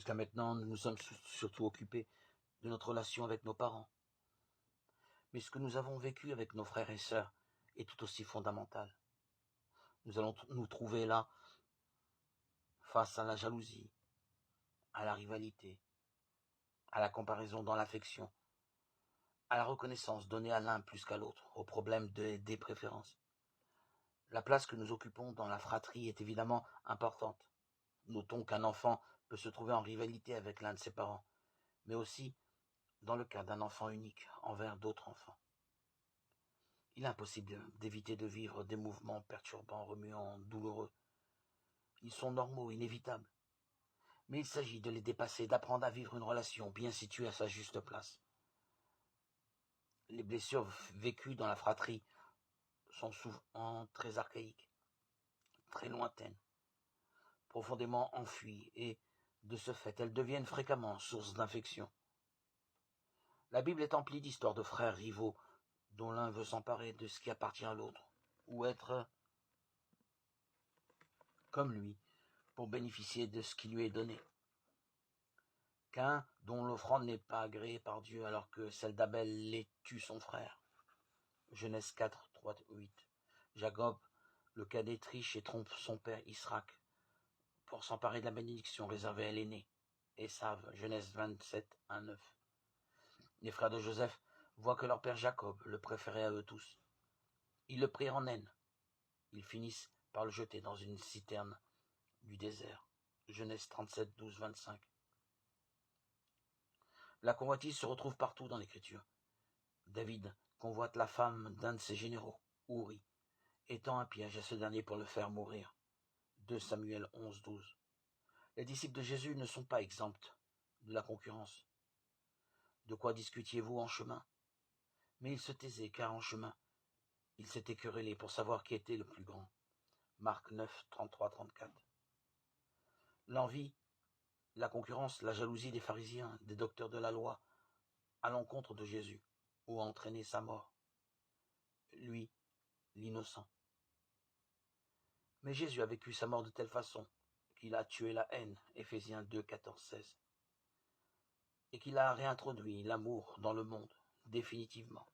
Jusqu'à maintenant, nous nous sommes surtout occupés de notre relation avec nos parents. Mais ce que nous avons vécu avec nos frères et sœurs est tout aussi fondamental. Nous allons nous trouver là, face à la jalousie, à la rivalité, à la comparaison dans l'affection, à la reconnaissance donnée à l'un plus qu'à l'autre, au problème des préférences. La place que nous occupons dans la fratrie est évidemment importante. Notons qu'un enfant peut se trouver en rivalité avec l'un de ses parents, mais aussi dans le cas d'un enfant unique envers d'autres enfants. Il est impossible d'éviter de vivre des mouvements perturbants, remuants, douloureux. Ils sont normaux, inévitables. Mais il s'agit de les dépasser, d'apprendre à vivre une relation bien située à sa juste place. Les blessures vécues dans la fratrie sont souvent très archaïques, très lointaines, profondément enfouies, et, de ce fait, elles deviennent fréquemment source d'infection. La Bible est emplie d'histoires de frères rivaux dont l'un veut s'emparer de ce qui appartient à l'autre, ou être comme lui, pour bénéficier de ce qui lui est donné. Qu'un dont l'offrande n'est pas agréée par Dieu alors que celle d'Abel l'est tue son frère. Genèse 4, 3, 8. Jacob, le cadet, triche et trompe son père Israc pour s'emparer de la bénédiction réservée à l'aîné. Ésav, Genèse 27, 1, 9. Les frères de Joseph voient que leur père Jacob le préférait à eux tous. Ils le prirent en haine. Ils finissent par le jeter dans une citerne du désert. Genèse 37, 12, 25. La convoitise se retrouve partout dans l'Écriture. David convoite la femme d'un de ses généraux, Uri, et tend un piège à ce dernier pour le faire mourir. 2 Samuel 11, 12. Les disciples de Jésus ne sont pas exempts de la concurrence. De quoi discutiez-vous en chemin? Mais ils se taisaient, car en chemin, ils s'étaient querellés pour savoir qui était le plus grand. Marc 9, 33, 34. L'envie, la concurrence, la jalousie des pharisiens, des docteurs de la loi, à l'encontre de Jésus, ou a entraîné sa mort. Lui, l'innocent. Mais Jésus a vécu sa mort de telle façon qu'il a tué la haine, Éphésiens 2, 14, 16, et qu'il a réintroduit l'amour dans le monde, définitivement.